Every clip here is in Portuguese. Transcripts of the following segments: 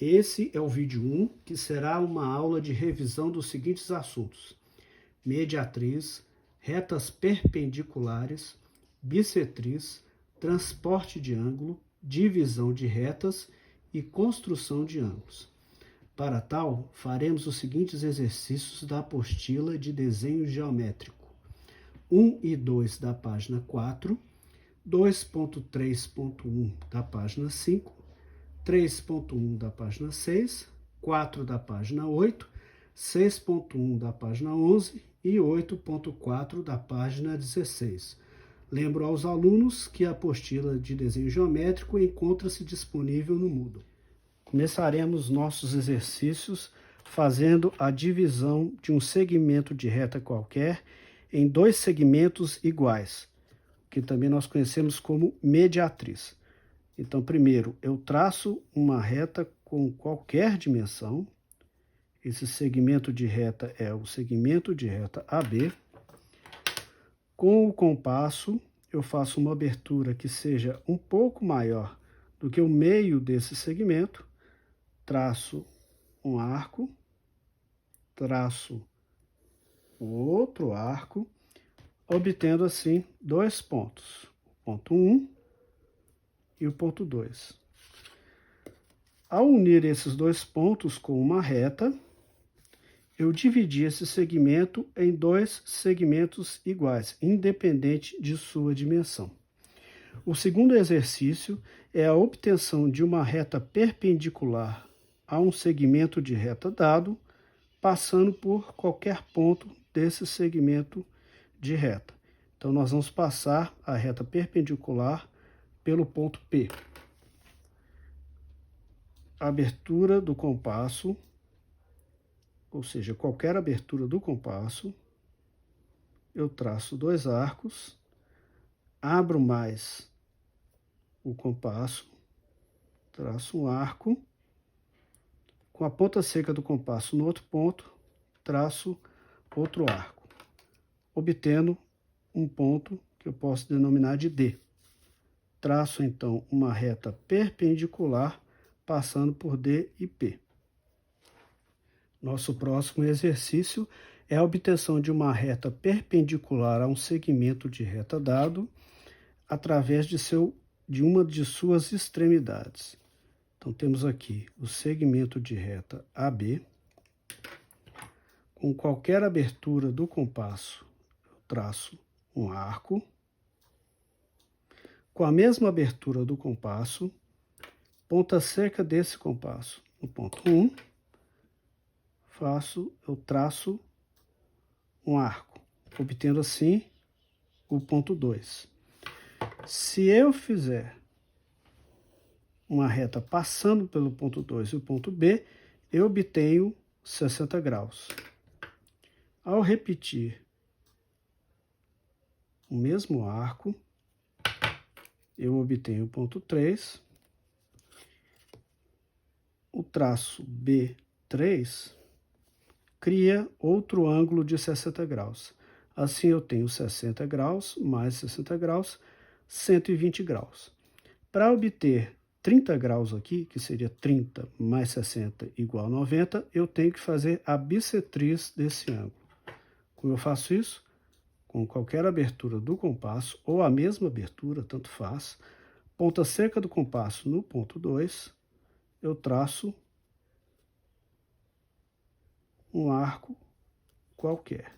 Esse é o vídeo 1, que será uma aula de revisão dos seguintes assuntos: mediatriz, retas perpendiculares, bissetriz, transporte de ângulo, divisão de retas e construção de ângulos. Para tal, faremos os seguintes exercícios da apostila de desenho geométrico: 1 e 2 da página 4, 2.3.1 da página 5, 3.1 da página 6, 4 da página 8, 6.1 da página 11 e 8.4 da página 16. Lembro aos alunos que a apostila de desenho geométrico encontra-se disponível no Moodle. Começaremos nossos exercícios fazendo a divisão de um segmento de reta qualquer em dois segmentos iguais, que também nós conhecemos como mediatriz. Então, primeiro, eu traço uma reta com qualquer dimensão. Esse segmento de reta é o segmento de reta AB. Com o compasso, eu faço uma abertura que seja um pouco maior do que o meio desse segmento. Traço um arco, traço outro arco, obtendo assim dois pontos, o ponto 1 e o ponto 2. Ao unir esses dois pontos com uma reta, eu dividi esse segmento em dois segmentos iguais, independente de sua dimensão. O segundo exercício é a obtenção de uma reta perpendicular a um segmento de reta dado, passando por qualquer ponto desse segmento de reta. Então, nós vamos passar a reta perpendicular pelo ponto P. Abertura do compasso, ou seja, qualquer abertura do compasso, eu traço dois arcos, abro mais o compasso, traço um arco, com a ponta seca do compasso no outro ponto, traço outro arco, obtendo um ponto que eu posso denominar de D. Traço, então, uma reta perpendicular, passando por D e P. Nosso próximo exercício é a obtenção de uma reta perpendicular a um segmento de reta dado, através de uma de suas extremidades. Então, temos aqui o segmento de reta AB. Com qualquer abertura do compasso, eu traço um arco. Com a mesma abertura do compasso, ponta seca desse compasso, no ponto 1, eu traço um arco, obtendo assim o ponto 2. Se eu fizer uma reta passando pelo ponto 2 e o ponto B, eu obtenho 60 graus. Ao repetir o mesmo arco, eu obtenho o ponto 3. O traço B3 cria outro ângulo de 60 graus. Assim, eu tenho 60 graus mais 60 graus, 120 graus. Para obter 30 graus aqui, que seria 30 mais 60 igual a 90, eu tenho que fazer a bissetriz desse ângulo. Como eu faço isso? Com qualquer abertura do compasso, ou a mesma abertura, tanto faz, ponta seca do compasso no ponto 2, eu traço um arco qualquer.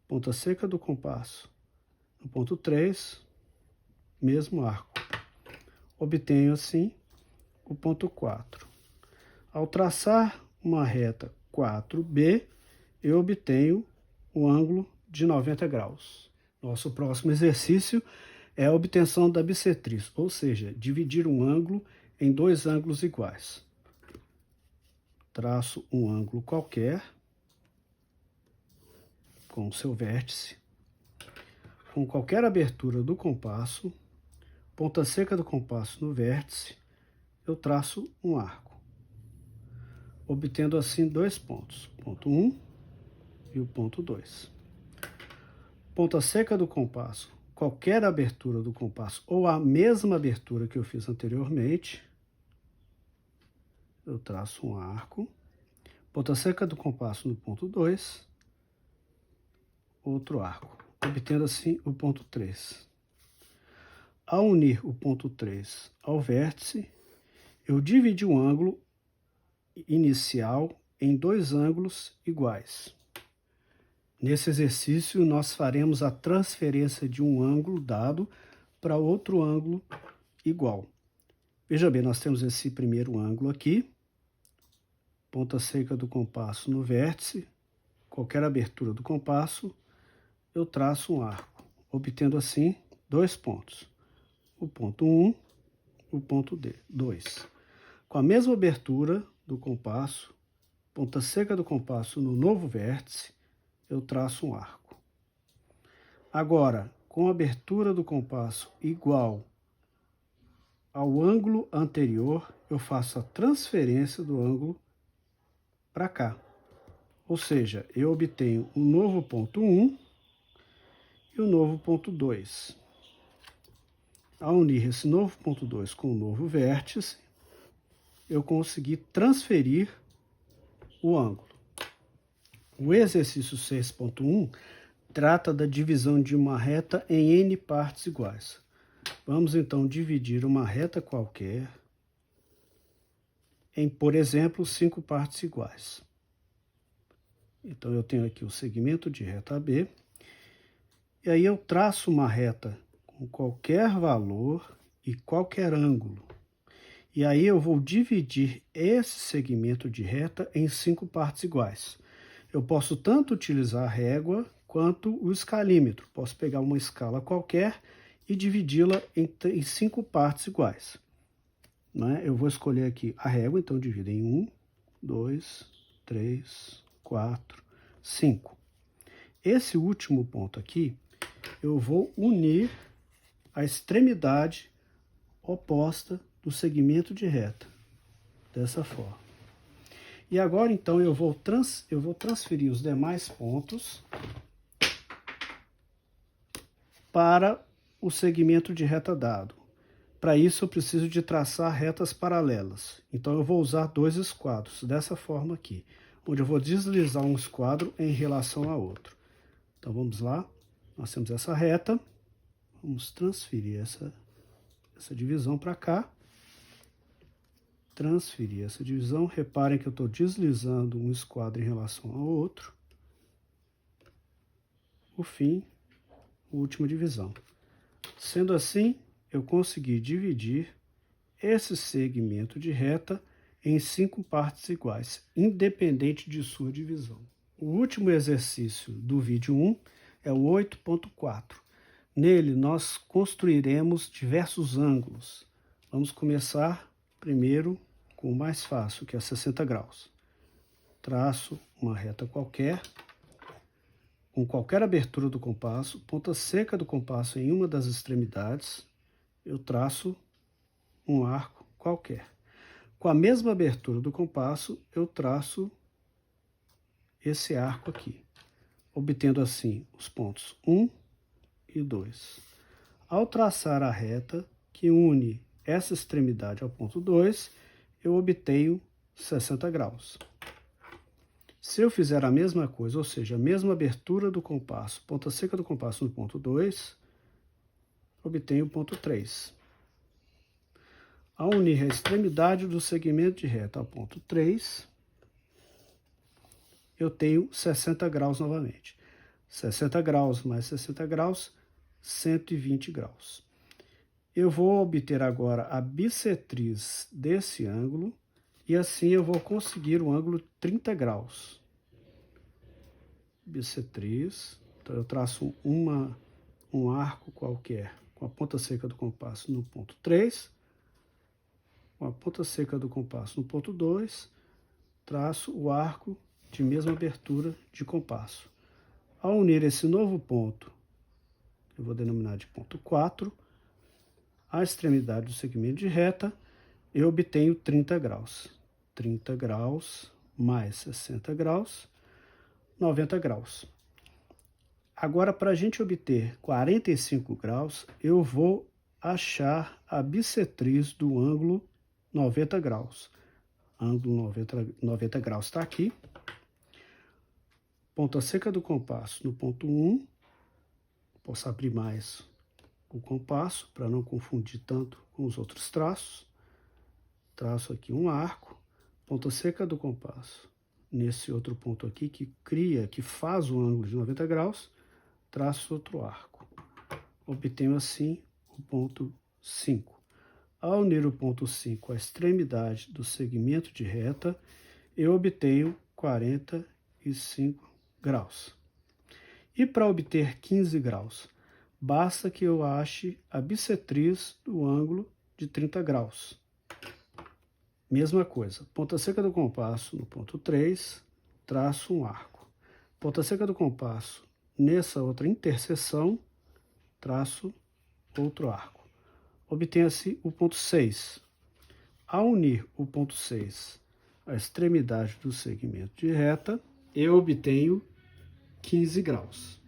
Ponta seca do compasso no ponto 3, mesmo arco. Obtenho assim o ponto 4. Ao traçar uma reta 4B, eu obtenho o ângulo de 90 graus. Nosso próximo exercício é a obtenção da bissetriz, ou seja, dividir um ângulo em dois ângulos iguais. Traço um ângulo qualquer, com o seu vértice. Com qualquer abertura do compasso, ponta seca do compasso no vértice, eu traço um arco, obtendo assim dois pontos, o ponto 1 e o ponto 2. Ponta seca do compasso, qualquer abertura do compasso ou a mesma abertura que eu fiz anteriormente, eu traço um arco. Ponta seca do compasso no ponto 2, outro arco, obtendo assim o ponto 3. Ao unir o ponto 3 ao vértice, eu dividi o ângulo inicial em dois ângulos iguais. Nesse exercício, nós faremos a transferência de um ângulo dado para outro ângulo igual. Veja bem, nós temos esse primeiro ângulo aqui, ponta seca do compasso no vértice, qualquer abertura do compasso, eu traço um arco, obtendo assim dois pontos, o ponto 1, o ponto 2. Com a mesma abertura do compasso, ponta seca do compasso no novo vértice, eu traço um arco. Agora, com a abertura do compasso igual ao ângulo anterior, eu faço a transferência do ângulo para cá. Ou seja, eu obtenho um novo ponto 1 e um novo ponto 2. Ao unir esse novo ponto 2 com o novo vértice, eu consegui transferir o ângulo. O exercício 6.1 trata da divisão de uma reta em N partes iguais. Vamos então dividir uma reta qualquer em, por exemplo, 5 partes iguais. Então eu tenho aqui o segmento de reta AB, e aí eu traço uma reta com qualquer valor e qualquer ângulo. E aí eu vou dividir esse segmento de reta em 5 partes iguais. Eu posso tanto utilizar a régua quanto o escalímetro. Posso pegar uma escala qualquer e dividi-la em 5 partes iguais. Né? Eu vou escolher aqui a régua, então divido em 1, 2, 3, 4, 5. Esse último ponto aqui, eu vou unir a extremidade oposta do segmento de reta, dessa forma. E agora, então, eu vou transferir os demais pontos para o segmento de reta dado. Para isso, eu preciso de traçar retas paralelas. Então, eu vou usar dois esquadros, dessa forma aqui, onde eu vou deslizar um esquadro em relação a outro. Então, vamos lá. Nós temos essa reta. Vamos transferir essa divisão para cá. Transferir essa divisão. Reparem que eu estou deslizando um esquadro em relação ao outro. O fim, a última divisão. Sendo assim, eu consegui dividir esse segmento de reta em 5 partes iguais, independente de sua divisão. O último exercício do vídeo 1 é o 8.4. Nele, nós construiremos diversos ângulos. Vamos começar primeiro com o mais fácil, que é 60 graus. Traço uma reta qualquer, com qualquer abertura do compasso, ponta seca do compasso em uma das extremidades, eu traço um arco qualquer. Com a mesma abertura do compasso, eu traço esse arco aqui, obtendo assim os pontos 1 e 2. Ao traçar a reta que une essa extremidade ao ponto 2, eu obtenho 60 graus. Se eu fizer a mesma coisa, ou seja, a mesma abertura do compasso, ponta seca do compasso no ponto 2, obtenho o ponto 3. Ao unir a extremidade do segmento de reta ao ponto 3, eu tenho 60 graus novamente. 60 graus mais 60 graus, 120 graus. Eu vou obter agora a bissetriz desse ângulo, e assim eu vou conseguir o ângulo 30 graus. Bissetriz, então eu traço um arco qualquer com a ponta seca do compasso no ponto 3, com a ponta seca do compasso no ponto 2, traço o arco de mesma abertura de compasso. Ao unir esse novo ponto, eu vou denominar de ponto 4, a extremidade do segmento de reta, eu obtenho 30 graus. 30 graus mais 60 graus, 90 graus. Agora, para a gente obter 45 graus, eu vou achar a bissetriz do ângulo 90 graus. ângulo 90 graus está aqui. Ponta seca do compasso no ponto 1. Posso abrir mais o compasso para não confundir tanto com os outros traços. Traço aqui um arco. Ponta seca do compasso nesse outro ponto aqui que faz o ângulo de 90 graus. Traço outro arco. Obtenho assim o ponto 5. Ao unir o ponto 5 à extremidade do segmento de reta, eu obtenho 45 graus. E para obter 15 graus, basta que eu ache a bissetriz do ângulo de 30 graus. Mesma coisa, ponta seca do compasso no ponto 3, traço um arco. Ponta seca do compasso nessa outra interseção, traço outro arco. Obtenha-se o ponto 6. Ao unir o ponto 6 à extremidade do segmento de reta, eu obtenho 15 graus.